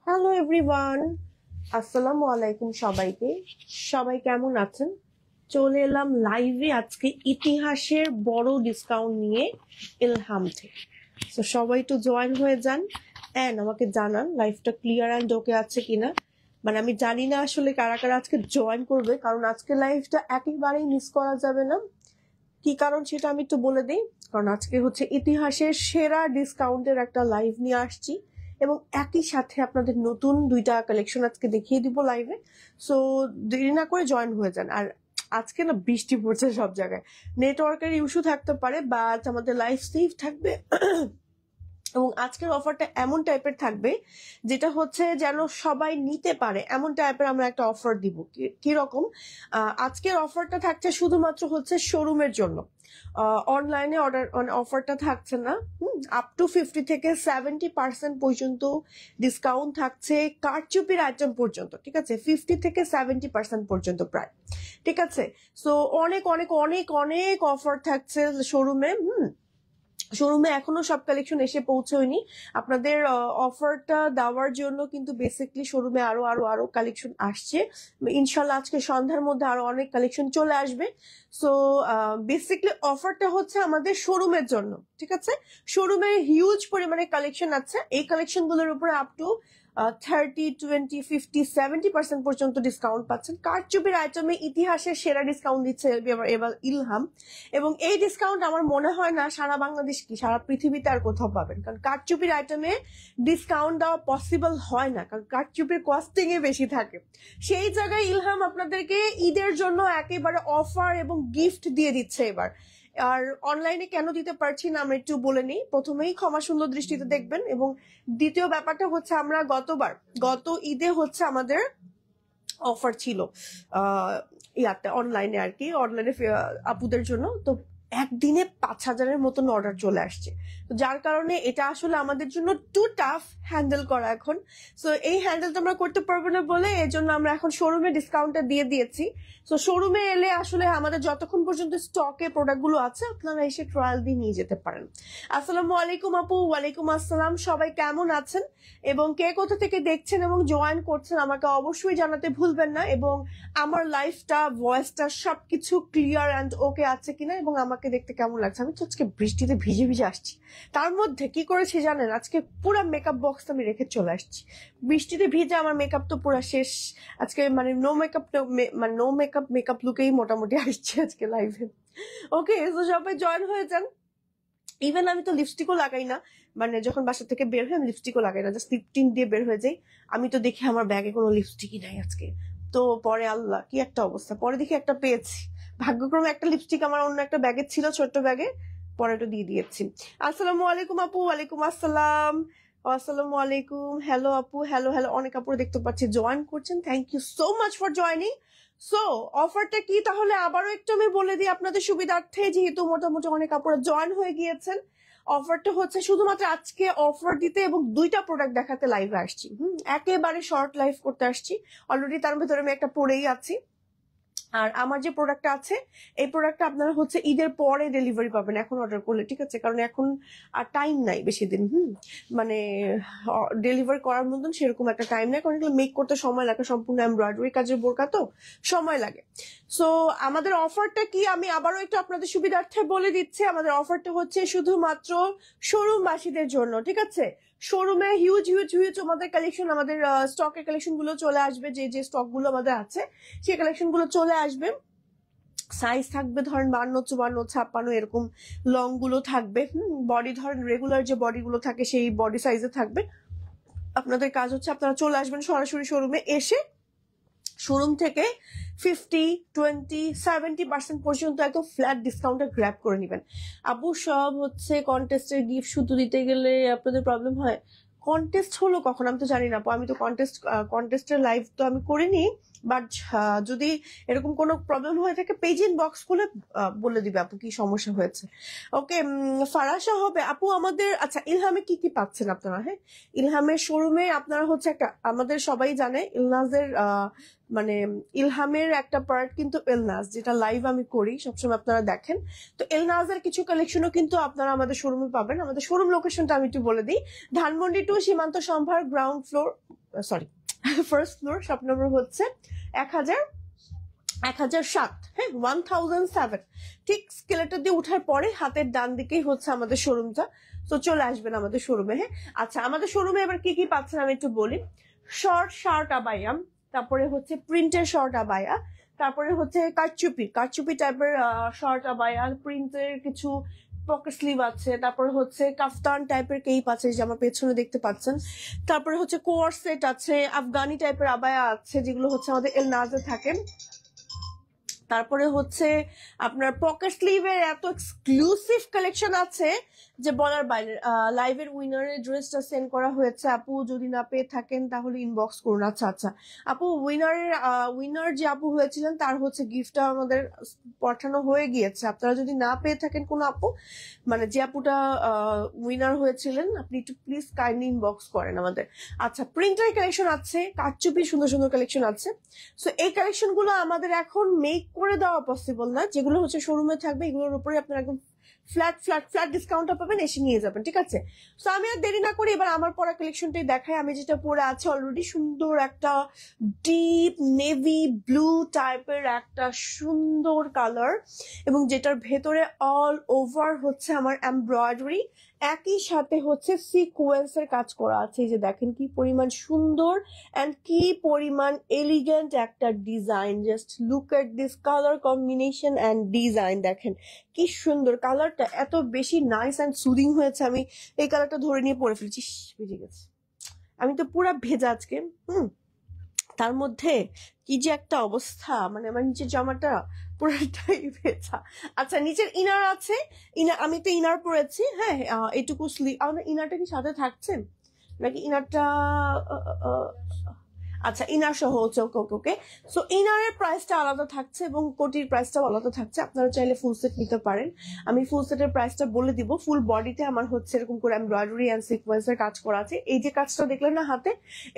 Hello everyone, আসসালামু আলাইকুম সবাইকে। সবাই কেমন আছেন? চলে এলাম লাইভে আজকে ইতিহাসের বড় ডিসকাউন্ট নিয়ে ইলহাম থেকে। তো সবাই একটু জয়েন হয়ে যান এন্ড আমাকে জানান লাইভটা ক্লিয়ার অ্যান্ড ওকে আছে কিনা। মানে আমি জানি না আসলে কারা কারা আজকে জয়েন করবে, কারণ আজকে লাইভটা একেবারেই মিস করা যাবে না। কি কারণ সেটা আমি একটু বলে দিই। কারণ আজকে হচ্ছে ইতিহাসের সেরা ডিসকাউন্টের একটা লাইভ নিয়ে আসছি এবং একই সাথে আপনাদের নতুন দুইটা কালেকশন আজকে দেখিয়ে দিব লাইভে। সো দেরি না করে জয়েন হয়ে যান। আর আজকে না বৃষ্টি পড়ছে সব জায়গায়, নেটওয়ার্কের ইস্যু থাকতে পারে, বাট আমাদের লাইভ সেভ থাকবে। এবং আজকের অফারটা এমন টাইপের থাকবে যেটা হচ্ছে যেন সবাই নিতে পারে এমন টাইপের আমরা একটা অফার দিব। কিরকম? আজকের অফারটা থাকছে শুধুমাত্র হচ্ছে শোরুমের জন্য, অনলাইনে অর্ডার অফারটা থাকছে না। আপ টু 50 থেকে 70% পর্যন্ত ডিসকাউন্ট থাকছে কারচুপির আইটেম পর্যন্ত, ঠিক আছে? 50 থেকে 70% পর্যন্ত প্রায়, ঠিক আছে? সো অনেক অনেক অনেক অনেক অফার থাকছে শোরুমে। শোরুমে এখনো সব কালেকশন এসে পৌঁছয়নি। আপনাদের অফারটা দেওয়ার জন্য কিন্তু বেসিকলি শোরুমে আরো আরো আরো কালেকশন আসছে। ইনশাল্লাহ আজকে সন্ধ্যার মধ্যে আরো অনেক কালেকশন চলে আসবে। সো বেসিকলি অফারটা হচ্ছে আমাদের শোরুমের জন্য, ঠিক আছে? শোরুমে হিউজ পরিমাণে কালেকশন আছে। এই কালেকশন গুলোর উপরে আপ টু 30, 20, 50, 70% পর্যন্ত ডিসকাউন্ট পাচ্ছেন। কারচুপির আইটেমে ইতিহাসের সেরা ডিসকাউন্ট দিচ্ছে এবার ইলহাম। এবং এই ডিসকাউন্ট আমার মনে হয় না সারা বাংলাদেশ কি সারা পৃথিবীতে আর কোথাও পাবেন, কারণ কারচুপির আইটেমে ডিসকাউন্ট দেওয়া পসিবল হয় না, কারণ কারচুপির কস্টিং এ বেশি থাকে। সেই জায়গায় ইলহাম আপনাদেরকে ঈদের জন্য একেবারে অফার এবং গিফট দিয়ে দিচ্ছে এবার। আর অনলাইনে কেন দিতে পারছি না আমরা একটু বলে নিই। প্রথমেই ক্ষমা সুন্দর দৃষ্টিতে দেখবেন, এবং দ্বিতীয় ব্যাপারটা হচ্ছে আমরা গত ঈদে হচ্ছে আমাদের অফার ছিল ইয়াতে অনলাইনে আর কি, অনলাইনে আপুদের জন্য। তো একদিনে 5,000-এর মতন অর্ডার চলে আসছে, তো যার কারণে এটা আসলে আমাদের জন্য টু টাফ হ্যান্ডেল করা এখন। সো এই হ্যান্ডেলটা আমরা করতে পারবো না বলে এর জন্য আমরা এখন শোরুমে ডিসকাউন্টটা দিয়ে দিয়েছি। সো শোরুমে এলে আসলে আমাদের যতক্ষণ পর্যন্ত স্টকে প্রোডাক্টগুলো আছে আপনারা এসে ট্রায়াল দিয়ে নিয়ে যেতে পারেন। আসসালামু আলাইকুম আপু। ওয়ালাইকুম আসসালাম। সবাই কেমন আছেন এবং কে কোথা থেকে দেখছেন এবং জয়েন করছেন আমাকে অবশ্যই জানাতে ভুলবেন না। এবং আমার লাইফটা ভয়েসটা সবকিছু ক্লিয়ার অ্যান্ড ওকে আছে কিনা এবং আমাকে দেখতে কেমন লাগছে। আমি তো আজকে বৃষ্টিতে ভিজে ভিজে আসছি, তার মধ্যে কি করেছি জানেন? আজকে পুরো মেকআপ বক্স আমি রেখে চলে আসছি। বৃষ্টিতে ভিজে আমার মেকআপ তো পুরো শেষ আজকে, মানে নো মেকআপ লুকেই মোটামুটি আসছে আজকে লাইভে। ওকে, তো সবাই জয়েন হয়ে যান। ইভেন আমি তো লিপস্টিকও লাগাই না, মানে যখন বাসা থেকে বের হই আমি লিপস্টিকও লাগাই না, জাস্ট লিপ টিন্ট দিয়ে বের হয়ে যাই। আমি তো দেখি আমার ব্যাগে কোনো লিপস্টিকই নাই আজকে। তো পরে আল্লাহ কি একটা অবস্থা, পরে দেখি একটা পেয়েছি। ভাগ্যক্রমে একটা লিপস্টিক আমার অন্য একটা ব্যাগে ছিল, ছোট্ট ব্যাগে, পরে তো দিয়ে দিয়েছি। আসসালামু আলাইকুম আপু। ওয়ালাইকুম আসসালাম। আসসালামু আলাইকুম। হ্যালো আপু, হ্যালো হ্যালো। অনেক আপুর দেখতে পাচ্ছি জয়েন করছেন, thank you so much for joining. So অফারটা কি তাহলে আবারও একটু আমি বলে দিই আপনাদের সুবিধার্থে, যেহেতু মোটামুটি অনেক আপুরা জয়েন হয়ে গিয়েছেন। অফারটা হচ্ছে শুধুমাত্র আজকে অফার দিতে এবং দুইটা প্রোডাক্ট দেখাতে লাইভে আসছি। একেবারে শর্ট লাইভ করতে আসছি। অলরেডি তার ভেতরে আমি একটা পরেই আছি। আর আমার যে প্রোডাক্টটা আছে এই প্রোডাক্টটা আপনারা হচ্ছে ঈদের পরে ডেলিভারি পাবেন এখন অর্ডার করলে, ঠিক আছে? কারণ এখন আর টাইম নাই বেশি দিন, মানে ডেলিভারি করার মতন সেরকম একটা টাইম নাই, কারণ এগুলো মেক করতে সময় লাগে, সম্পূর্ণ এমব্রয়ডারি কাজের বোরকা তো সময় লাগে। সো আমাদের অফারটা কি আমি আবারও একটু আপনাদের সুবিধার্থে বলে দিচ্ছি। আমাদের অফারটা হচ্ছে শুধুমাত্র শোরুমবাসীদের জন্য, ঠিক আছে? শোরুমে হিউজ হিউজ হিউজ আমাদের কালেকশন, আমাদের স্টকের কালেকশন গুলো চলে আসবে। যে যে স্টক গুলো আমাদের আছে সেই কালেকশন গুলো চলে আসবে। সাইজ থাকবে ধরেন 52, 54, 56 এরকম লং গুলো থাকবে। বডি ধরেন রেগুলার যে বডি গুলো থাকে সেই বডি সাইজে থাকবে। আপনাদের কাজ হচ্ছে আপনারা চলে আসবেন সরাসরি শোরুমে, এসে শোরুম থেকে 50, 20, 70% পর্যন্ত একদম ফ্ল্যাট ডিসকাউন্টে গ্র্যাব করে নেবেন। আপু সব হচ্ছে কন্টেস্টের গিফট শুধু দিতে গেলে আপনাদের প্রবলেম হয়? কন্টেস্ট হলো কখন আমি তো জানি না আপু, আমি তো কন্টেস্টের লাইভ তো আমি করিনি। বাট যদি এরকম কোনো প্রবলেম হয়ে থাকে পেজ ইন বক্স খুলে বলে দিবে আপু কি সমস্যা হয়েছে। ওকে, ফারাসা হবে আপু আমাদের। আচ্ছা, ইলহামে কি কি পাচ্ছেন আপনারা? হ্যাঁ, ইলহামের শোরুমে আপনারা হচ্ছে একটা, আমাদের সবাই জানে ইলনাজের মানে ইলহামের একটা পার্ট কিন্তু এলনাজ, যেটা লাইভ আমি করি সবসময় আপনারা দেখেন। তো এলনাজের কিছু কালেকশনও কিন্তু আপনারা আমাদের শোরুমে পাবেন। আমাদের শোরুম লোকেশনটা আমি একটু বলে দিই। ধানমন্ডি টু সীমান্ত সম্ভার, ground floor, sorry first floor, shop number হচ্ছে 1007, হ্যাঁ 1007। ঠিক স্কেলেটার দিয়ে উঠার পরে হাতের ডান দিকেই হচ্ছে আমাদের শোরুমটা। তো চলে আসবেন আমাদের শোরুমে। হ্যাঁ আচ্ছা, আমাদের শোরুমে এবার কি কি পাচ্ছেন আমি একটু বলি। শর্ট শার্ট আবায়া, তারপরে হচ্ছে প্রিন্টের শর্ট আবায়া, তারপরে হচ্ছে কারচুপি টাইপের শর্ট আবায়া, প্রিন্টের কিছু পকেট স্লিভ আছে, তারপরে হচ্ছে কাফতান টাইপের কেপ আছে যে আমার পেছনে দেখতে পাচ্ছেন, তারপরে হচ্ছে কোয়ার সেট আছে, আফগানি টাইপের আবায়া আছে যেগুলো হচ্ছে আমাদের এল নাজে থাকে, তারপরে হচ্ছে আপনার পকেট স্লিভের এত এক্সক্লুসিভ কালেকশন আছে যে বলার বাইরে। লাইভের উইনারের ড্রেসটা সেন্ড করা হয়েছে আপু, যদি না পেয়ে থাকেন তাহলে ইনবক্স করুন। আচ্ছা আচ্ছা আপু, উইনার যে আপু হয়েছিলেন তার হচ্ছে গিফটটা আমাদের পাঠানো হয়ে গিয়েছে। আপনারা যদি না পেয়ে থাকেন কোনো আপু, মানে যে আপুটা উইনার হয়েছিলেন, আপনি একটু প্লিজ কাইন্ডলি ইনবক্স করেন আমাদের। আচ্ছা, প্রিন্টার কালেকশন আছে, কারচুপি সুন্দর সুন্দর কালেকশন আছে। সো এই কালেকশন গুলো আমাদের এখন মেক করে দেওয়া পসিবল না, যেগুলো হচ্ছে শোরুমে থাকবে এগুলোর উপরে আপনারা একদম ফ্ল্যাট ডিসকাউন্টটা পাবেন, এসে নিয়ে যাবেন, ঠিক আছে। সো আমি আর দেরি না করি এবার আমার পরা কালেকশনটাই দেখাই। আমি যেটা পরে আছে অলরেডি, সুন্দর একটা ডিপ নেভি ব্লু টাইপের একটা সুন্দর কালার, এবং যেটার ভেতরে অল ওভার হচ্ছে আমার এমব্রয়ডারি, একই সাথে হচ্ছে সিকোয়েন্সের কাজ করা আছে। এই যে দেখেন কি পরিমাণ সুন্দর অ্যান্ড কি পরিমাণ এলিগেন্ট একটা design. Just look at this colour combination and design, দেখেন কি সুন্দর কালারটা, এত বেশি নাইস অ্যান্ড সুদিং হয়েছে। আমি এই কালারটা ধরে নিয়ে পরে ফেলছি, ভিজে গেছে, আমি তো পুরা ভেজা আজকে। তার মধ্যে কি যে একটা অবস্থা, মানে আমার নিচের জামাটা পুরোটাই ভেজা। আচ্ছা, নিচের ইনার আছে, আমি তো ইনার পরেছি, হ্যাঁ এটুকু স্লিভ। আমাদের ইনারটা কি সাথে থাকছে নাকি ইনারটা? আচ্ছা, ইনার সহ হচ্ছে, ওকে ওকে ওকে। সো ইনারের প্রাইসটা আলাদা থাকছে এবং কোটির প্রাইসটাও আলাদা থাকছে। আপনারা চাইলে ফুল সেট নিতে পারেন। আমি ফুল সেটের প্রাইসটা বলে দিব। ফুল বডিতে আমার হচ্ছে এরকম করে এমব্রয়ডারি অ্যান্ড সিকোয়েন্সের কাজ করা আছে। এই যে কাজটা দেখলেন না হাতে,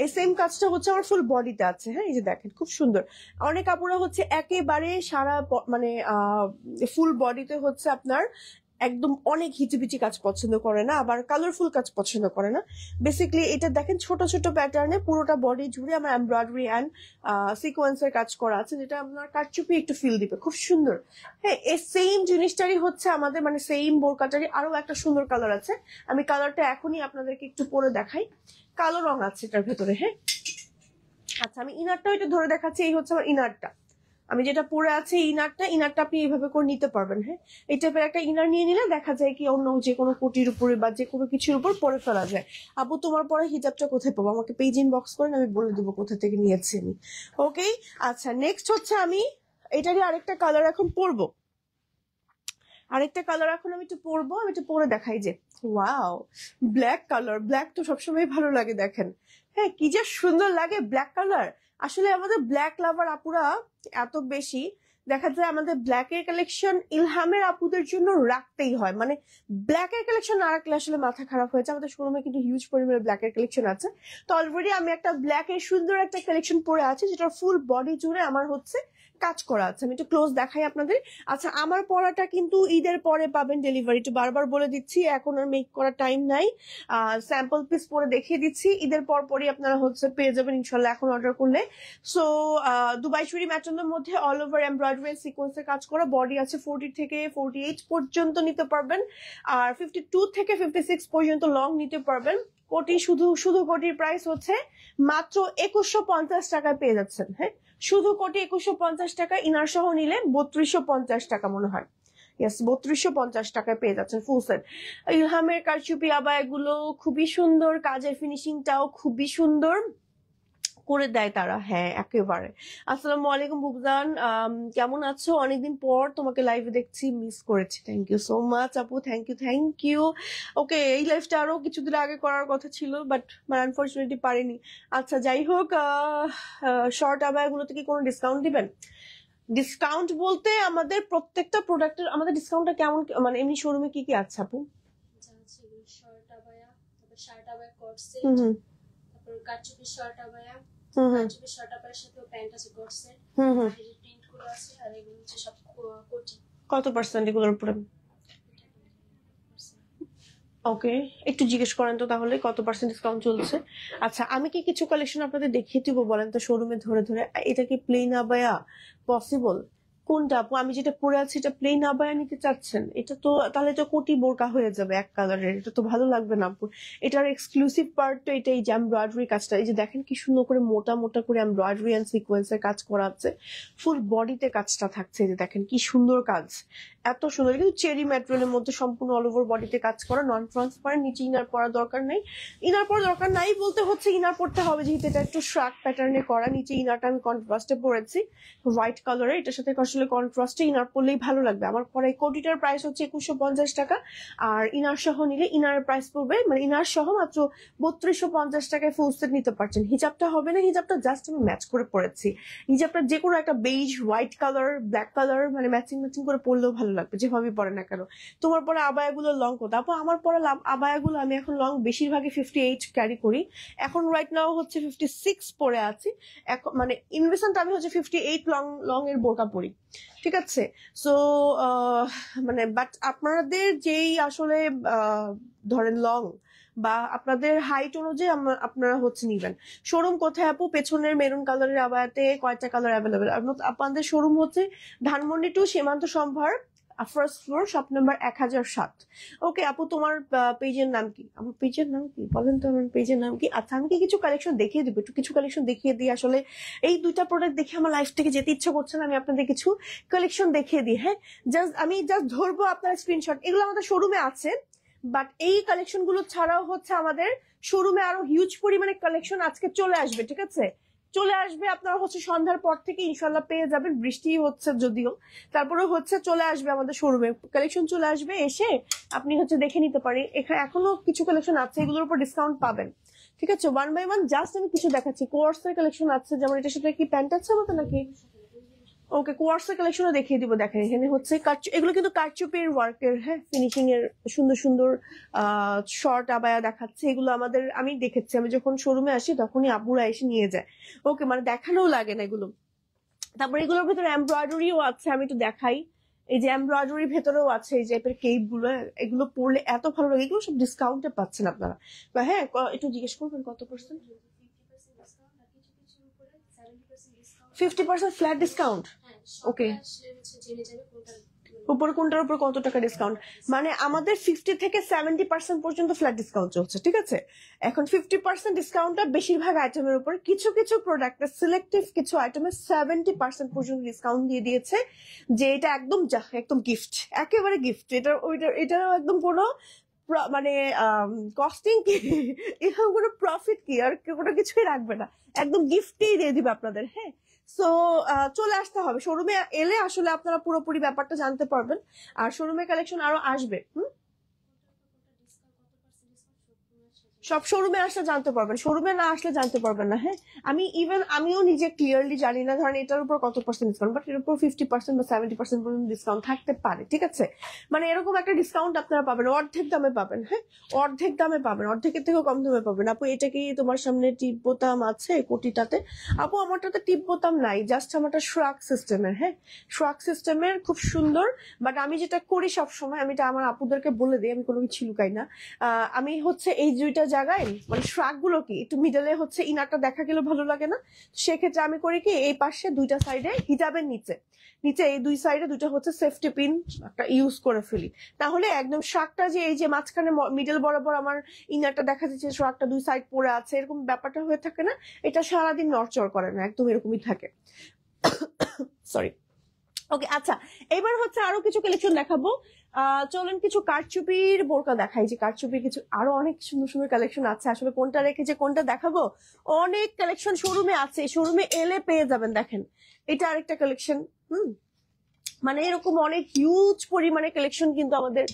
এই সেম কাজটা হচ্ছে আমার ফুল বডিতে আছে। হ্যাঁ, এই যে দেখেন খুব সুন্দর। অনেক আপুরা হচ্ছে একেবারে সারা মানে ফুল বডিতে হচ্ছে আপনার একদম অনেক হিচিবিচি কাজ পছন্দ করে না, আবার কালারফুল কাজ পছন্দ করে না। বেসিক্যালি এটা দেখেন ছোট ছোট প্যাটার্নে পুরোটা বডি জুড়ে আমার এমব্রয়ডারি অ্যান্ড সিকোয়েন্সের কাজ করা আছে, যেটা আপনার কারচুপি একটু ফিল দিবে, খুব সুন্দর। হ্যাঁ, এই সেম জিনিসটারই হচ্ছে আমাদের, মানে সেম বোরকাটারই আরো একটা সুন্দর কালার আছে। আমি কালারটা এখনই আপনাদেরকে একটু পরে দেখাই। কালো রং আছে এটার ভেতরে। হ্যাঁ আচ্ছা, আমি ইনারটাও এটা ধরে দেখাচ্ছি। এই হচ্ছে আমার ইনারটা, আমি যেটা পরে আছি ইনারটা আপনি এইভাবে করে নিতে পারবেন। হ্যাঁ, এই টাইপের একটা ইনার নিয়ে নিলে দেখা যায় কি অন্য যে কোনো কোটির উপরে বা যে কোনো কিছুর উপর পরে ফেলা যায়। আপু, তোমার পরে হিজাবটা কোথায় পাবো? আমাকে পেজ ইনবক্স করেন, আমি বলে দিব কোথা থেকে নিয়েছি আমি। ওকে, আচ্ছা নেক্সট হচ্ছে আমি এটারই আরেকটা কালার এখন পরবো। আমি একটু পরবো, আমি একটু পরে দেখাই। যে ওয়াও, ব্ল্যাক কালার, ব্ল্যাক তো সবসময় ভালো লাগে, দেখেন হ্যাঁ কি যে সুন্দর লাগে ব্ল্যাক কালার। আসলে আমাদের ব্ল্যাক লাভার আপুরা এত বেশি, দেখা যায় আমাদের ব্ল্যাকের কালেকশন ইলহামের আপুদের জন্য রাখতেই হয়। মানে ব্ল্যাকের কালেকশন না রাখলে আসলে মাথা খারাপ হয়েছে। আমাদের শোরুমে কিন্তু হিউজ পরিমাণে ব্ল্যাকের কালেকশন আছে। তো অলরেডি আমি একটা ব্ল্যাকের সুন্দর একটা কালেকশন পরে আছি, যেটা ফুল বডি জুড়ে আমার হচ্ছে কাজ করা আছে। আমি একটু ক্লোজ দেখাই আপনাদের। আচ্ছা, আমার পড়াটা কিন্তু ঈদের পরে পাবেন ডেলিভারি, একটু বারবার বলে দিচ্ছি, এখন আর মেক করার টাইম নাই। স্যাম্পল পিস পরে দেখিয়ে দিচ্ছি, ঈদের পরই আপনারা হচ্ছে পেয়ে যাবেন ইনশাল্লাহ এখন অর্ডার করলে। সো দুবাই চুরি ম্যাটনের মধ্যে অল ওভার এমব্রয়ডারি সিকোয়েন্সের কাজ করা, বডি আছে 40 থেকে 48 পর্যন্ত নিতে পারবেন, আর 52 থেকে 56 পর্যন্ত লং নিতে পারবেন। কোটি শুধু কোটির প্রাইস হচ্ছে মাত্র 2150 টাকায় পেয়ে যাচ্ছেন। হ্যাঁ, শুধু কোটি 2150 টাকা, ইনার সহ নিলে 3250 টাকা মনে হয়। ইয়েস, 3250 টাকায় পেয়ে যাচ্ছেন ফুল সেট। ইলহামের কারচুপি আবায়াগুলো খুবই সুন্দর, কাজের ফিনিশিংটাও খুবই সুন্দর করে দেয় তারা। হ্যাঁ, একেবারে। আসসালামু আলাইকুম বুবজান, কেমন আছো? অনেকদিন পর তোমাকে লাইভে দেখছি, মিস করেছি। থ্যাংক ইউ সো মাচ আপু, থ্যাংক ইউ। ওকে, এই লাইভটা আরো কিছুদিন আগে করার কথা ছিল, বাট আনফরচুনেটলি পারিনি। আচ্ছা, যাই হোক, শর্ট আবায়াগুলোতে কি কোনো ডিসকাউন্ট দিবেন? ডিসকাউন্ট বলতে আমাদের প্রত্যেকটা প্রোডাক্টের আমাদের ডিসকাউন্টটা কেমন, মানে এমনি শোরুমে কি কি আছে আপু? শর্ট আবায়া, তারপর শার্ট আবায়া, কোট সেট, হুম, তারপর কারচুপি শর্ট আবায়া, হুম, কারচুপি শর্ট আবায়ার সাথে প্যান্ট আছে, কোট সেট, হুম, প্রিন্ট গুলো আছে, আর এগুলো হচ্ছে সব কোটি। কত পার্সেন্ট এগুলোর উপরে? ওকে, একটু জিজ্ঞেস করেন তো তাহলে কত পার্সেন্ট ডিসকাউন্ট চলছে। আচ্ছা, আমি কি কিছু কালেকশন আপনাদের দেখিয়ে দিব বলেন তো শোরুমে ধরে ধরে। এটা কি প্লেন আবায়া পসিবল? কোনটা আপু? আমি যেটা পরে আছি এটা প্লেন আবায়া নিতে চাচ্ছেন? এটা তো তাহলে তো কোটি বোরকা হয়ে যাবে এক কালারের, এটা তো ভালো লাগবে না আপু। এটার এক্সক্লুসিভ পার্ট তো এটা, এই যে এমব্রয়ডারি কাজটা, এই যে দেখেন কি সুন্দর করে মোটা মোটা করে এমব্রয়ডারি এন্ড সিকোয়েন্সের কাজ করা আছে, ফুল বডিতে কাজটা থাকছে, এই যে দেখেন কি সুন্দর কাজ, এত সুন্দর। কিন্তু চেরি ম্যাটেরিয়ালের মধ্যে সম্পূর্ণ অল ওভার বডিতে কাজ করা, নন ট্রান্সপারেন্ট, নিচে ইনার পরা দরকার নেই। ইনার পরা দরকার নাই বলতে হচ্ছে ইনার পড়তে হবে যেহেতু এটা একটু শ্রাক প্যাটার্নে করা। নিচে ইনারটা আমি কন্ট্রাস্টে পরেছি হোয়াইট কালারে, এটার সাথে আসলে কন্ট্রাস্টে ইনার পরলেই ভালো লাগবে। আমার পরে এই কোটিটার প্রাইস হচ্ছে 2150 টাকা, আর ইনার সহ নিলে ইনারের প্রাইস পড়বে, মানে ইনার সহ মাত্র 3250 টাকায় ফুল সেট নিতে পারছেন। হিজাবটা হবে না, হিজাবটা জাস্ট আমি ম্যাচ করে পরেছি। হিজাবটা যে কোনো একটা beige, white colour, black colour, মানে ম্যাচিং ম্যাচিং করে পরলেও ভালো লাগবে যেভাবে পরে না কেন। তোমার পরে আবায়াগুলো লং কত আপু? আমার পরে আবায়াগুলো আমি এখন লং বেশিরভাগই 58 ক্যারি করি, এখন রাইট নাও হচ্ছে 56 পরে আছি। এখন মানে ইনভেস্টমেন্ট আমি হচ্ছে 58 লং এর বোরকা পরি, ঠিক আছে। সো মানে বাট আপনাদের যেই আসলে ধরেন লং বা আপনাদের হাইট অনুযায়ী আপনারা হচ্ছে নিবেন। শোরুম কোথায় আপু? পেছনের মেরুন কালারের আবায়াতে কয়টা কালার অ্যাভেলেবেল? আপনাদের শোরুম হচ্ছে ধানমন্ডি টু সীমান্ত সম্ভার, ফার্স্ট ফ্লোর, শপ নাম্বার 1007। ওকে আপু, তোমার পেজের নাম কি? আমার পেজের নাম কি বলেন তো, আমার পেজের নাম কি? আচ্ছা, আমি কি কিছু কালেকশন দেখিয়ে দিব? একটু কিছু কালেকশন দেখিয়ে দিই। আসলে এই দুইটা প্রোডাক্ট দেখে আমার লাইফ থেকে যেতে ইচ্ছা করছে না, আমি আপনাদের কিছু কালেকশন দেখিয়ে দিই। হ্যাঁ, আমি জাস্ট ধরবো আপনার স্ক্রিনশট, এগুলো আমাদের শোরুমে আছে। বাট এই কালেকশন গুলো ছাড়াও হচ্ছে আমাদের শোরুমে আরো হিউজ পরিমাণে কালেকশন আজকে চলে আসবে, ঠিক আছে? চলে আসবে, আপনারা হচ্ছে সন্ধ্যার পর থেকে ইনশাল্লাহ পেয়ে যাবেন। বৃষ্টি হচ্ছে যদিও, তারপরে হচ্ছে চলে আসবে আমাদের শোরুমে কালেকশন, চলে আসবে, এসে আপনি হচ্ছে দেখে নিতে পারেন। এখানে এখনো কিছু কালেকশন আছে, এগুলোর উপর ডিসকাউন্ট পাবেন, ঠিক আছে? ওয়ান বাই ওয়ান জাস্ট আমি কিছু দেখাচ্ছি। কোয়ার্সের কালেকশন আছে, যেমন এটার সাথে কি প্যান্ট আছে আমাদের নাকি? ওকে, কোয়ার্সের কালেকশনও দেখিয়ে দিব। দেখেন এখানে হচ্ছে এগুলো কিন্তু কারচুপির ওয়ার্কের, হ্যাঁ, ফিনিশিং এর সুন্দর সুন্দর শর্ট আবায়া দেখাচ্ছে। এগুলো আমাদের আমি দেখেছি, আমি যখন শোরুমে আসি তখনই আব্বুরা এসে নিয়ে যায়। ওকে, মানে দেখানোও লাগে না এগুলো। তারপর এগুলোর ভেতরে এমব্রয়ডারিও আছে, আমি একটু দেখাই। এই যে এমব্রয়ডারি ভেতরেও আছে এই টাইপের কেপ গুলো, এগুলো পরলে এত ভালো লাগে। এগুলো সব ডিসকাউন্টে পাচ্ছেন আপনারা। বা হ্যাঁ, একটু জিজ্ঞেস করবেন কত পার্সেন্ট? 50% flat discount. ওকে, উপর কোনটার উপর কত টাকা ডিসকাউন্ট? মানে আমাদের 50 থেকে 70% পর্যন্ত ফ্ল্যাট ডিসকাউন্ট চলছে, ঠিক আছে? এখন 50% ডিসকাউন্টটা বেশিরভাগ আইটেমের উপর, কিছু কিছু প্রোডাক্ট সিলেক্টিভ কিছু আইটেমে 70% পর্যন্ত ডিসকাউন্ট দিয়ে দিয়েছে, যে এটা একদম একদম গিফট, একেবারে গিফট। এটারও একদম কোনো মানে কস্টিং কি, এরকম কোনো প্রফিট কি আর কোনো কিছুই রাখবে না, একদম গিফটেই দিয়ে দিবে আপনাদের। হ্যাঁ, সো চলে আসতে হবে শোরুমে, এলে আসলে আপনারা পুরোপুরি ব্যাপারটা জানতে পারবেন। আর শোরুমে কালেকশন আরো আসবে। সব শোরুমে আসলে জানতে পারবেন, শোরুমে না আসলে জানতে পারবেন না। হ্যাঁ, আমিও নিজে ক্লিয়ারলি জানি না ধরেন এটার উপর কত পার্সেন্ট ডিসকাউন্ট, বাট এর উপর 50% বা 70% পর্যন্ত ডিসকাউন্ট থাকতে পারে, ঠিক আছে? মানে এরকম একটা ডিসকাউন্ট আপনারা পাবেন, অর্ধেক দামে পাবেন। হ্যাঁ, অর্ধেক দামে পাবেন, অর্ধেকের থেকেও কম দামে পাবেন। আপু এটা কি তোমার সামনে টিপ বোতাম আছে কোটিটাতে? আপু আমারটাতে টিপ বোতাম নাই, জাস্ট আমারটা শ্রাক সিস্টেমের। হ্যাঁ, শ্রাক সিস্টেমের, খুব সুন্দর। বাট আমি যেটা করি সবসময়, আমি এটা আমার আপুদেরকে বলে দিই, আমি কোনো কিছু লুকাই না। আমি হচ্ছে এই দুইটা জায়গায় মানে শ্রাক গুলো কি একটু মিডলে হচ্ছে ইনারটা দেখা গেলে ভালো লাগে না, সেক্ষেত্রে আমি করি কি এই পাশে দুইটা সাইডে হিজাবের নিচে এই দুই সাইডে দুইটা হচ্ছে সেফটি পিন একটা ইউজ করে ফেলি, তাহলে একদম শ্রাকটা যে এই যে মাঝখানে মিডল বরাবর আমার ইনারটা দেখা যাচ্ছে, শ্রাকটা দুই সাইড পরে আছে, এরকম ব্যাপারটা হয়ে থাকে না, এটা সারাদিন নড়চড় করে না, একদম এরকমই থাকে। সরি। ওকে, আচ্ছা, এবার হচ্ছে আরো কিছু কালেকশন দেখাবো। চলেন কিছু কারচুপির বোরকা দেখাই, যে কারচুপির কিছু আরো অনেক সুন্দর সুন্দর কালেকশন আছে। আসলে কোনটা রেখে যে কোনটা দেখাবো, অনেক কালেকশন শোরুমে আছে, শোরুমে এলে পেয়ে যাবেন। দেখেন এটা আরেকটা কালেকশন। মানে এরকম অনেক হিউজ পরিমাণে কালেকশন কিন্তু আমাদের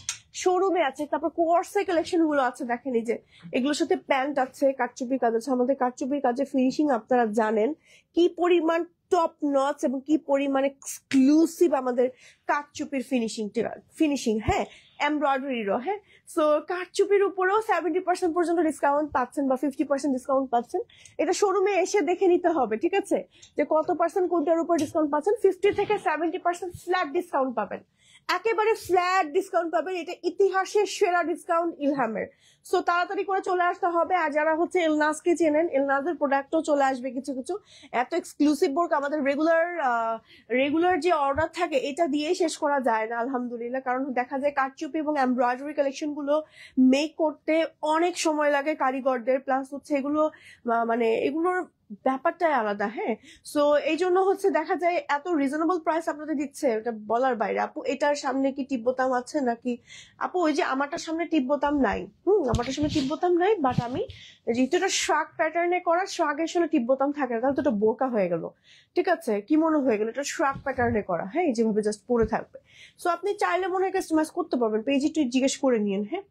শোরুমে আছে। তারপর কোয়ার্সের কালেকশন গুলো আছে, দেখেন এই যে এগুলোর সাথে প্যান্ট আছে, কারচুপির কাজ আছে। আমাদের কারচুপির কাজে ফিনিশিং আপনারা জানেন কি পরিমাণ টপ নচ এবং কি পরিমাণ এক্সক্লুসিভ আমাদের কারচুপির ফিনিশিং। হ্যাঁ, এমব্রয়ডারিরও। হ্যাঁ, সো কারচুপির উপরেও 70% পর্যন্ত ডিসকাউন্ট পাচ্ছেন বা 50% ডিসকাউন্ট পাচ্ছেন। এটা শোরুমে এসে দেখে নিতে হবে, ঠিক আছে, যে কত পার্সেন্ট কোনটার উপর ডিসকাউন্ট পাচ্ছেন। 50 থেকে 70% ফ্ল্যাট ডিসকাউন্ট পাবেন, একেবারে ফ্ল্যাট ডিসকাউন্ট পাবেন। এটা ইতিহাসের সেরা ডিসকাউন্ট ইলহামের। সো তাড়াতাড়ি করে চলে আসতে হবে। আর যারা হচ্ছে এলনাজকে চেনেন, এলনাজের প্রোডাক্টও চলে আসবে কিছু কিছু। এত এক্সক্লুসিভ বোরকা আমাদের রেগুলার যে অর্ডার থাকে এটা দিয়েই শেষ করা যায় না আলহামদুলিল্লাহ। কারণ দেখা যায় কারচুপি এবং এমব্রয়ডারি কালেকশন গুলো মেক করতে অনেক সময় লাগে কারিগরদের, প্লাস হচ্ছে এগুলো মানে এগুলোর ব্যাপারটাই আলাদা। হ্যাঁ, সো এই জন্য হচ্ছে দেখা যায় এত রিজনেবল প্রাইস আপনাদের দিচ্ছে, এটা বলার বাইরে। আপু এটার সামনে কি টিপ বোতাম আছে নাকি? আপু ওই যে আমারটার সামনে টিপ বোতাম নাই। আমারটার সামনে টিপ বোতাম নাই, বাট আমি যেহেতু এটা শার্ক প্যাটার্নে করা, শার্কের সামনে টিপ বোতাম থাকে না, তাহলে তো এটা বোরকা হয়ে গেল, ঠিক আছে, কি মনে হয়ে গেল, এটা শার্ক প্যাটার্নে করা। হ্যাঁ, যেভাবে জাস্ট পরে থাকবে। সো আপনি চাইলে মনে হয় কাস্টমাইজ করতে পারবেন, পেজে একটু জিজ্ঞেস করে নিন। হ্যাঁ,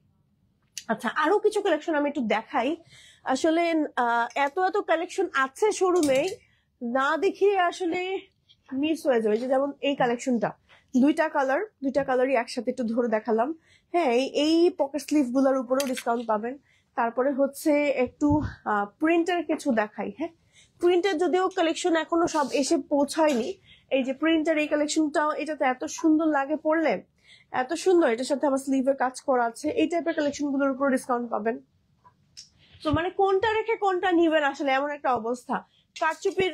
আচ্ছা, আরো কিছু কালেকশন আমি একটু দেখাই। আসলে এত এত কালেকশন আছে শোরুমে, না দেখিয়ে আসলে মিস হয়ে যাবে। যে যেমন এই কালেকশনটা, দুইটা কালারই একসাথে একটু ধরে দেখালাম। হ্যাঁ, এই পকেট স্লিভ গুলোর উপরেও ডিসকাউন্ট পাবেন। তারপরে হচ্ছে একটু প্রিন্টের কিছু দেখাই। হ্যাঁ, প্রিন্টের যদিও কালেকশন এখনো সব এসে পৌঁছায়নি। এই যে প্রিন্টের এই কালেকশনটাও, এটা তো এত সুন্দর লাগে পরলে, এত সুন্দর। এটার সাথে আবার স্লিভের কাজ করা আছে। এই টাইপের কালেকশন গুলোর উপর ডিসকাউন্ট পাবেন। তো মানে কোনটা রেখে কোনটা নিবেন আসলে এমন একটা অবস্থা। কারচুপির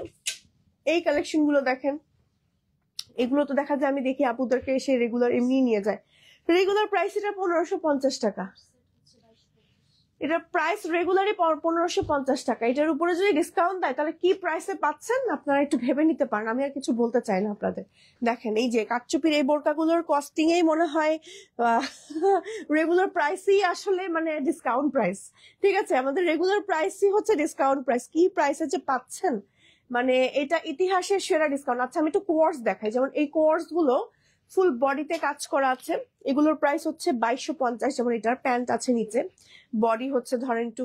এই কালেকশন গুলো দেখেন, এগুলো তো দেখা যায় আমি দেখি আপুদেরকে এসে রেগুলার এমনি নিয়ে যায়। রেগুলার প্রাইস এটা 1550 টাকা। এটার প্রাইস রেগুলারই 1550 টাকা। এটার উপরে যদি ডিসকাউন্ট দেয় তাহলে কি প্রাইসে পাচ্ছেন আপনারা একটু ভেবে নিতে পারেন। আমি আর কিছু বলতে চাই না আপনাদের। দেখেন এই যে কারচুপির এই বোরকাগুলোর কস্টিং এই মনে হয় রেগুলার প্রাইসই আসলে মানে ডিসকাউন্ট প্রাইস, ঠিক আছে, আমাদের রেগুলার প্রাইসই হচ্ছে ডিসকাউন্ট প্রাইস। কি প্রাইসে যে পাচ্ছেন, মানে এটা ইতিহাসের সেরা ডিসকাউন্ট। আচ্ছা, আমি একটু কোর্স দেখাই। যেমন এই কোর্স গুলো ফুল বডিতে কাজ করা আছে, এগুলোর প্রাইস হচ্ছে 2250। যেমন এটার প্যান্ট আছে নিচে, বডি হচ্ছে ধরেন একটু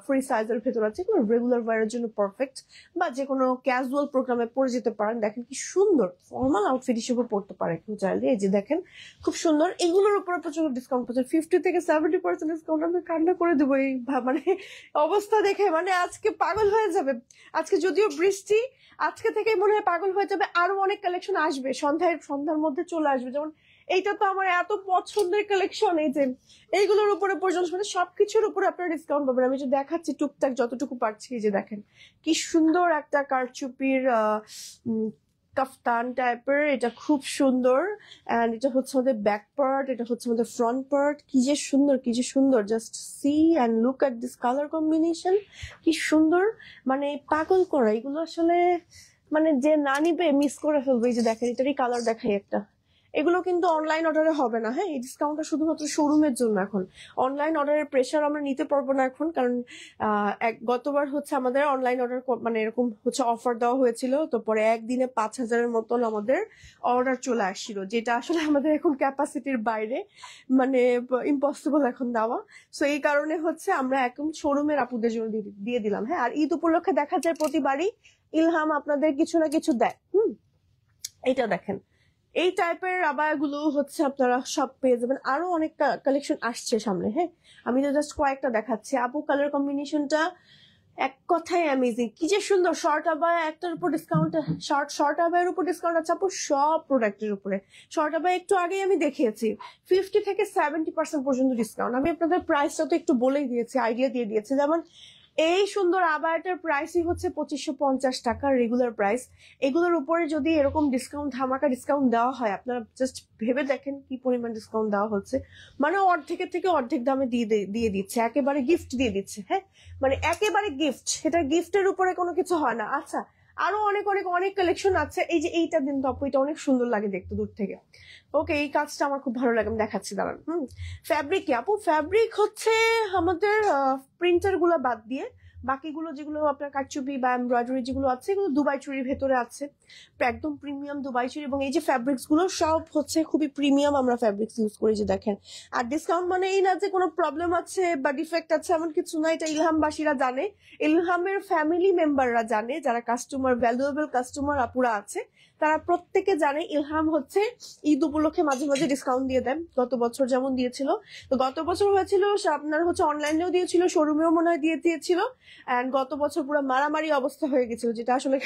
ফ্রি সাইজের ভেতর আছে, এগুলো রেগুলার ওয়ারের জন্য পারফেক্ট, বা যে কোনো ক্যাজুয়াল প্রোগ্রামে পরে যেতে পারেন। দেখেন কি সুন্দর, ফর্মাল আউটফিট হিসেবে পড়তে পারে কেউ চাইলে। এই যে দেখেন খুব সুন্দর। এগুলোর উপরে প্রচুর ডিসকাউন্ট পাচ্ছেন, 50 থেকে 70% ডিসকাউন্ট। আমি কান্না করে দেবো এই মানে অবস্থা দেখে, মানে আজকে পাগল হয়ে যাবে। আজকে যদিও বৃষ্টি, আজকে থেকে মনে হয় পাগল হয়ে যাবে। আরো অনেক কালেকশন আসবে, সন্ধ্যার মধ্যে চলে আসবে। যেমন এইটা তো আমার এত পছন্দের কালেকশন। এই যে এইগুলোর উপরে পর্যন্ত মানে সবকিছুর উপরে আপনারা ডিসকাউন্ট পাবেন। আমি যে দেখাচ্ছি টুকটাক যতটুকু পারছি। এই যে দেখেন কি সুন্দর একটা কারচুপির কাফতান টাইপের, এটা খুব সুন্দর। এন্ড এটা হচ্ছে আমাদের ব্যাক পার্ট, এটা হচ্ছে আমাদের ফ্রন্ট পার্ট। কি যে সুন্দর, কি যে সুন্দর, just see and look at this colour combination, কি সুন্দর, মানে পাগল করা। এগুলো আসলে মানে যে না নিবে মিস করে ফেলবে। এই যে দেখেন এটারই কালার দেখাই একটা। এগুলো কিন্তু অনলাইন অর্ডারে হবে না। হ্যাঁ, এই ডিসকাউন্টটা শুধুমাত্র শোরুমের জন্য। এখন অনলাইন অর্ডারের প্রেশার আমরা নিতে পারবো না এখন, কারণ গতবার হচ্ছে আমাদের অনলাইন অর্ডার মানে এরকম হচ্ছে অফার দেওয়া হয়েছিল, তো পরে একদিনে 5000-এর মতন আমাদের অর্ডার চলে আসছিল, যেটা আসলে আমাদের এখন ক্যাপাসিটির বাইরে, মানে ইম্পসিবল এখন দেওয়া। সো এই কারণে হচ্ছে আমরা একদম শোরুমের আপুদের জন্য দিয়ে দিলাম। হ্যাঁ, আর ঈদ উপলক্ষে দেখা যায় প্রতিবারই ইলহাম আপনাদের কিছু না কিছু দেয়। এইটা দেখেন, এই টাইপের আবায়াগুলো হচ্ছে আপনারা সব পেয়ে যাবেন। আরো অনেক কালেকশন আসছে সামনে। হ্যাঁ, আমি তো জাস্ট কয়েকটা দেখাচ্ছি। আপু কালার কম্বিনেশনটা এক কথায় অ্যামেজিং, কি যে সুন্দর। শর্ট আবায়া একটার উপর ডিসকাউন্ট, শর্ট আবায়ের উপর ডিসকাউন্ট আছে আপু সব প্রোডাক্টের উপরে। শর্ট আবায়া একটু আগেই আমি দেখিয়েছি 50 থেকে 70% পর্যন্ত ডিসকাউন্ট। আমি আপনাদের প্রাইসটা তো একটু বলেই দিয়েছি, আইডিয়া দিয়ে দিয়েছি। যেমন এই সুন্দর আবায়াটার প্রাইসই হচ্ছে 2550 টাকা রেগুলার প্রাইস। এগুলোর উপরে যদি এরকম ডিসকাউন্ট, ধামাকা ডিসকাউন্ট দেওয়া হয়, আপনারা জাস্ট ভেবে দেখেন কি পরিমাণ ডিসকাউন্ট দেওয়া হচ্ছে। মানে অর্ধেকের থেকে অর্ধেক দামে দিয়ে দিচ্ছে, একেবারে গিফট দিয়ে দিচ্ছে। হ্যাঁ, মানে একেবারে গিফট, সেটা গিফটের উপরে কোনো কিছু হয় না। আচ্ছা, আরো অনেক অনেক অনেক কালেকশন আছে। এই যে এইটা দিন তো আপু, এটা অনেক সুন্দর লাগে দেখতে দূর থেকে। ওকে, এই কাজটা আমার খুব ভালো লাগে, আমি দেখাচ্ছি দাঁড়ান। ফ্যাব্রিক কি আপু? ফ্যাব্রিক হচ্ছে আমাদের প্রিন্টার গুলো বাদ দিয়ে বাকিগুলো যেগুলো আপনার কারচুপি বা এমব্রয়ডারি যেগুলো আছে, এগুলো দুবাই চুরির ভেতরে আছে, একদম প্রিমিয়াম দুবাই চুরি। এবং এই যে ফ্যাব্রিক্স গুলো সব হচ্ছে খুবই প্রিমিয়াম আমরা ফ্যাব্রিক্স ইউজ করি। যে দেখেন, আর ডিসকাউন্ট মানে এই না যে কোনো প্রবলেম আছে বা ডিফেক্ট আছে, এমন কিছু না। এটা ইলহামবাসীরা জানে, ইলহামের ফ্যামিলি মেম্বাররা জানে, যারা কাস্টমার, ভ্যালুয়েবল কাস্টমার আপুরা আছে তারা প্রত্যেকে জানে ইলহাম হচ্ছে ঈদ উপলক্ষে মাঝে মাঝে ডিসকাউন্ট দিয়ে দেয়, গত বছর যেমন দিয়েছিল। তো গত বছর হয়েছিল আপনার হচ্ছে অনলাইনেও দিয়েছিল, শোরুমেও মনে হয় দিয়েছিল। অ্যান্ড গত বছর পুরো মারামারি অবস্থা হয়ে গেছিল, যেটা আসলে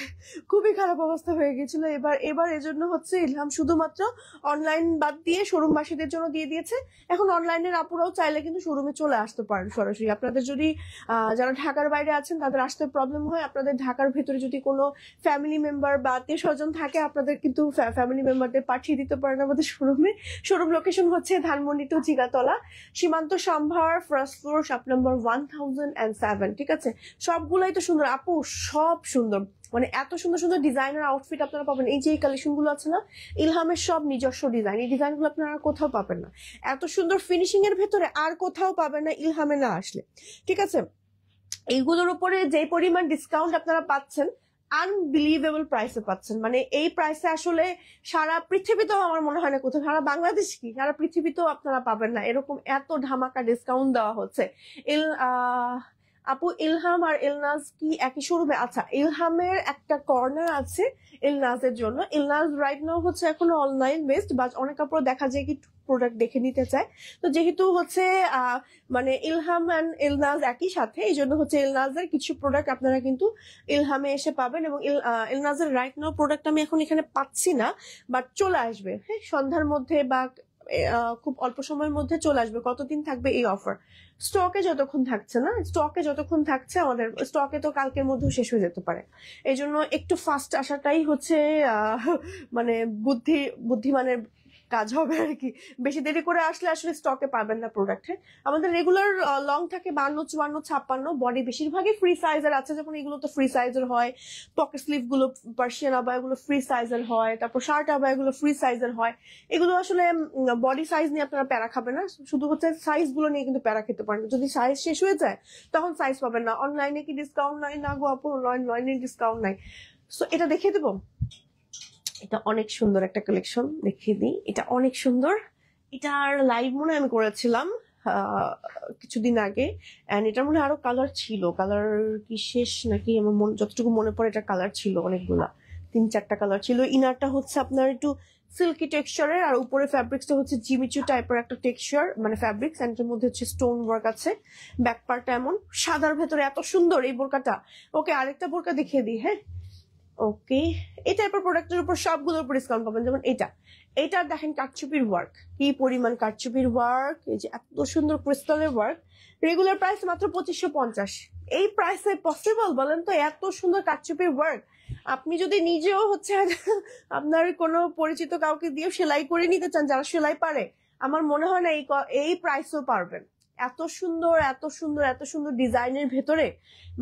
খুবই খারাপ অবস্থা হয়ে গেছিল। এবার এজন্য হচ্ছে ইলহাম শুধুমাত্র অনলাইন বাদ দিয়ে শোরুমবাসীদের জন্য দিয়ে দিয়েছে। এখন অনলাইনের আপুরাও চাইলে কিন্তু শোরুমে চলে আসতে পারেন সরাসরি। আপনাদের যদি যারা ঢাকার বাইরে আছেন তাদের আসতে প্রবলেম হয়, আপনাদের ঢাকার ভেতরে যদি কোনো ফ্যামিলি মেম্বার বা আত্মীয় স্বজন থাকে, আপনাদের কিন্তু ফ্যামিলি মেম্বারদের পাঠিয়ে দিতে পারেন আমাদের শোরুমে। শোরুম লোকেশন হচ্ছে ধানমন্ডি টু জিগাতলা, সীমান্ত সম্ভার, ফার্স্ট ফ্লোর, শপ নাম্বার 1007। ঠিক আছে, সবগুলাই তো সুন্দর আপু, সব সুন্দর, মানে এত সুন্দর সুন্দর ডিজাইনার আউটফিট আপনারা পাবেন। এই যে এই কালেকশন গুলো আছে না, ইলহামের সব নিজস্ব ডিজাইন, এই ডিজাইন গুলো আপনারা কোথাও পাবেন না। এত সুন্দর ফিনিশিং এর ভেতরে আর কোথাও পাবেন না ইলহামে না আসলে। ঠিক আছে, এইগুলোর উপরে যে পরিমাণ ডিসকাউন্ট আপনারা পাচ্ছেন, আনবিলিভেবল প্রাইসে পাচ্ছেন। মানে এই প্রাইসে আসলে সারা পৃথিবীতেও আমার মনে হয় না কোথাও, সারা বাংলাদেশ কি সারা পৃথিবীতেও আপনারা পাবেন না, এরকম এত ধামাকা ডিসকাউন্ট দেওয়া হচ্ছে। আপু ইলহাম আর ইলনাজ কি একই শোরুমে? আচ্ছা, ইলহামের একটা কর্নার আছে ইলনাজের জন্য। ইলনাজ রাইট নাও হচ্ছে এখনো অনলাইন বেসড, বাট অনেক কাপড় দেখা যায় কি প্রোডাক্ট দেখে নিতে চায়। তো যেহেতু হচ্ছে মানে ইলহাম অ্যান্ড ইলনাজ একই সাথে, এই জন্য হচ্ছে ইলনাজের কিছু প্রোডাক্ট আপনারা কিন্তু ইলহামে এসে পাবেন। এবং ইলনাজের রাইট নাও প্রোডাক্ট আমি এখন এখানে পাচ্ছি না, বাট চলে আসবে হ্যাঁ সন্ধ্যার মধ্যে বা খুব অল্প সময়ের মধ্যে চলে আসবে। কতদিন থাকবে এই অফার? স্টকে যতক্ষণ থাকছে না, স্টকে যতক্ষণ থাকছে, আমাদের স্টকে তো কালকের মধ্যেও শেষ হয়ে যেতে পারে। এই জন্য একটু ফাস্ট আসাটাই হচ্ছে মানে বুদ্ধিমানের কাজ হবে আর কি। বেশি দেরি করে আসলে আসলে স্টকে পাবেন না প্রোডাক্ট। হ্যাঁ, আমাদের রেগুলার লং থাকে 52, 54, 56, বডি বেশিরভাগই ফ্রি সাইজের আছে, যেমন এগুলো তো ফ্রি সাইজের হয়। পকেট স্লিভ গুলো, পার্সিয়ান আবায়া গুলো ফ্রি সাইজের হয়, তারপর শার্ট আবায়া গুলো ফ্রি সাইজের হয়। এগুলো আসলে বডি সাইজ নিয়ে আপনারা প্যারা খাবেন না, শুধু হচ্ছে সাইজ গুলো নিয়ে কিন্তু প্যারা খেতে পারেন। যদি সাইজ শেষ হয়ে যায় তখন সাইজ পাবেন না। অনলাইনে কি ডিসকাউন্ট নাই? না গো আপু, অনলাইনে ডিসকাউন্ট নাই। সো এটা দেখিয়ে দেবো, এটা অনেক সুন্দর একটা কালেকশন, দেখিয়ে দিই। এটা অনেক সুন্দর, এটার লাইভ মনে আমি করেছিলাম কিছুদিন আগে। এন্ড এটার মনে আরো কালার ছিল, কালার কি শেষ নাকি আমার যতটুকু মনে পড়ে এটা কালার ছিল অনেকগুলা, 3-4টা কালার ছিল। ইনারটা হচ্ছে আপনার একটু সিল্কি টেক্সচারের, আর উপরে ফ্যাব্রিক্সটা হচ্ছে জিমিচু টাইপের একটা টেক্সচার, মানে ফ্যাব্রিক্স, এন্ড এর মধ্যে হচ্ছে স্টোন ওয়ার্ক আছে। ব্যাক পার্টটা এমন সাদার ভেতরে এত সুন্দর এই বোরকাটা। ওকে, আরেকটা বোরকা দেখিয়ে দিই। হ্যাঁ, ওকে, এই টাইপের প্রোডাক্টের উপর সবগুলোর উপর ডিসকাউন্ট পাবেন। যেমন এটা দেখেন কারচুপির ওয়ার্ক, কি পরিমাণ কারচুপির ওয়ার্ক, এই যে এত সুন্দর ক্রিস্টালের ওয়ার্ক। রেগুলার প্রাইস মাত্র 2550। এই প্রাইসে পসিবল বলেন তো? এত সুন্দর কারচুপির ওয়ার্ক আপনি যদি নিজেও হচ্ছে আপনার কোনো পরিচিত কাউকে দিয়ে সেলাই করে নিতে চান, যারা সেলাই পারে, আমার মনে হয় না এই প্রাইসও পারবেন। এত সুন্দর এত সুন্দর এত সুন্দর ডিজাইনের ভেতরে,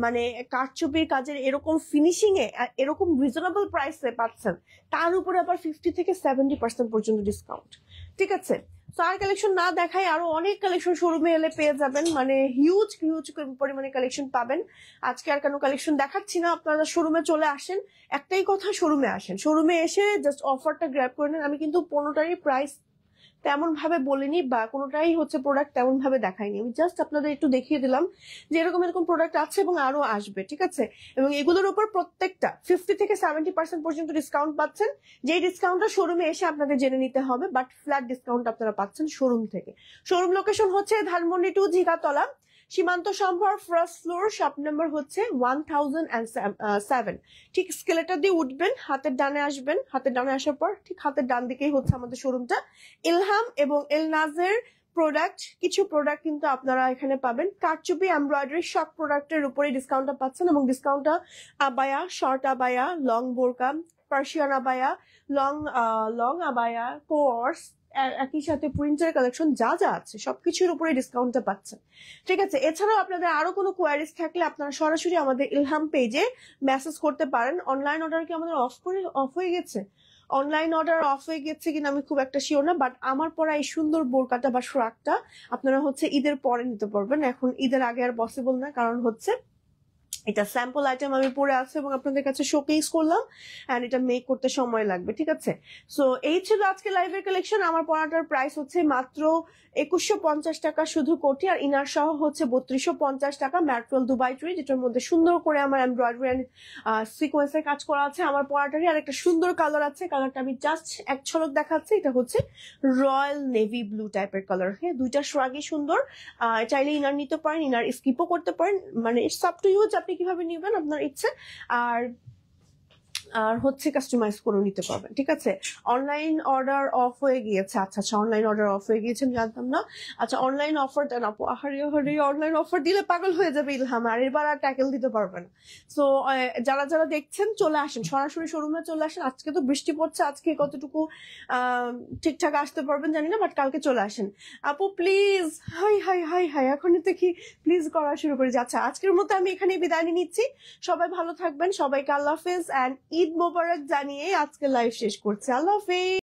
মানে কারচুপির কাজের এরকম ফিনিশিং এ এরকম রিজনেবল প্রাইসে পাচ্ছেন, তার উপরে আবার 50 থেকে 70% পর্যন্ত ডিসকাউন্ট। ঠিক আছে, তো আর কালেকশন না দেখাই, আরো অনেক কালেকশন শোরুমে এলে পেয়ে যাবেন, মানে হিউজ হিউজ পরিমাণে কালেকশন পাবেন। আজকে আর কোনো কালেকশন দেখাচ্ছি না, আপনারা শোরুমে চলে আসেন। একটাই কথা, শোরুমে আসেন, শোরুমে এসে জাস্ট অফারটা গ্র্যাব করে নেন। আমি কিন্তু 15টারই প্রাইস তেমন ভাবে বলিনি বা কোনোটাই হচ্ছে প্রোডাক্ট তেমন ভাবে দেখাইনি, আমি জাস্ট আপনাদের একটু দেখিয়ে দিলাম যে এরকম এরকম প্রোডাক্ট আছে এবং আরো আসবে। ঠিক আছে, এবং এগুলোর উপর প্রত্যেকটা 50 থেকে 70% পর্যন্ত ডিসকাউন্ট পাচ্ছেন। যে ডিসকাউন্টটা শোরুমে এসে আপনাদের জেনে নিতে হবে, বাট ফ্ল্যাট ডিসকাউন্ট আপনারা পাচ্ছেন শোরুম থেকে। শোরুম লোকেশন হচ্ছে ধানমন্ডি টু জিগাতলা, সীমান্ত সম্ভার, ফার্স্ট ফ্লোর, শপ নাম্বার হচ্ছে 1007। ঠিক স্কেলেটার দিয়ে উঠবেন, হাতের ডানে আসবেন, হাতের ডানে আসার পর ঠিক হাতের ডান দিকেই হচ্ছে আমাদের শোরুমটা। ইলহাম এবং এলনাজের প্রোডাক্ট, কিছু প্রোডাক্ট কিন্তু আপনারা এখানে পাবেন। কারচুপি এমব্রয়ডারি সব প্রোডাক্টের উপরে ডিসকাউন্টটা পাচ্ছেন, এবং ডিসকাউন্টটা আবায়া, শর্ট আবায়া, লং বোরকা, Persian abaya, long abaya, course, একই সাথে প্রিন্টের কালেকশন যা যা আছে সবকিছুর উপরে ডিসকাউন্টটা পাচ্ছেন। ঠিক আছে, এছাড়াও আপনাদের আরো কোনো কোয়ারিজ থাকলে আপনারা সরাসরি আমাদের ইলহাম পেজে মেসেজ করতে পারেন। অনলাইন অর্ডার কি আমাদের অফ হয়ে গেছে? অনলাইন অর্ডার অফ হয়ে গেছে কিনা আমি খুব একটা শিওর না, বাট আমার পরা এই সুন্দর বোরকাটা বা ফ্রকটা আপনারা হচ্ছে ঈদের পরে নিতে পারবেন। এখন ঈদের আগে আর পসিবল না, কারণ হচ্ছে এটা স্যাম্পল আইটেম আমি পরে আছে এবং আপনাদের কাছে শোকেস করলাম, এন্ড এটা মেক করতে সময় লাগবে, ঠিক আছে? সো এই ছিল আজকে লাইভের কালেকশন। আমার পড়াটার প্রাইস হচ্ছে মাত্র 2150 টাকা শুধু কোটি, আর ইনার সহ হচ্ছে 3250 টাকা। ম্যাট্রোল দুবাই ট্রি, যেটার মধ্যে সুন্দর করে আমার এমব্রয়ডারি এন্ড সিকোয়েন্সের কাজ করা আছে। আমার পড়াটারই আর একটা সুন্দর কালার আছে, কালারটা আমি জাস্ট এক ঝলক দেখাচ্ছি। এটা হচ্ছে রয়্যাল নেভি ব্লু টাইপের কালার। হ্যাঁ, দুইটা শ্রাগই সুন্দর। চাইলে ইনার নিতে পারেন, ইনার স্কিপও করতে পারেন, মানে ইটস আপ টু ইউ আপনি কিভাবে নিবেন, আপনার ইচ্ছে। আর আর হচ্ছে কাস্টমাইজ করে নিতে পারবেন, ঠিক আছে? অনলাইন অর্ডার অফ হয়ে গিয়েছে। আচ্ছা, অনলাইন অর্ডার অফ হয়ে গিয়েছে, আমি জানতাম না। আচ্ছা, অনলাইন অফার দেন আপু। আহারে অনলাইন অফার দিলে পাগল হয়ে যাবে ইলহাম, আর এবার আর ট্যাকেল দিতে পারবে না। সো যারা যারা দেখছেন চলে আসেন, সরাসরি শোরুমে চলে আসেন। আজকে তো বৃষ্টি পড়ছে, আজকে কতটুকু ঠিকঠাক আসতে পারবেন জানি না, বাট কালকে চলে আসেন আপু প্লিজ। হাই এখনই তো কি প্লিজ করা শুরু করে যাচ্ছে। আজকের মতো আমি এখানে বিদায় নিয়ে নিচ্ছি। সবাই ভালো থাকবেন, সবাইকে আল্লাহ হাফেজ, এন্ড ঈদ মোবারক জানিয়ে আজকে লাইভ শেষ করছি। আল্লাহ হাফেজ।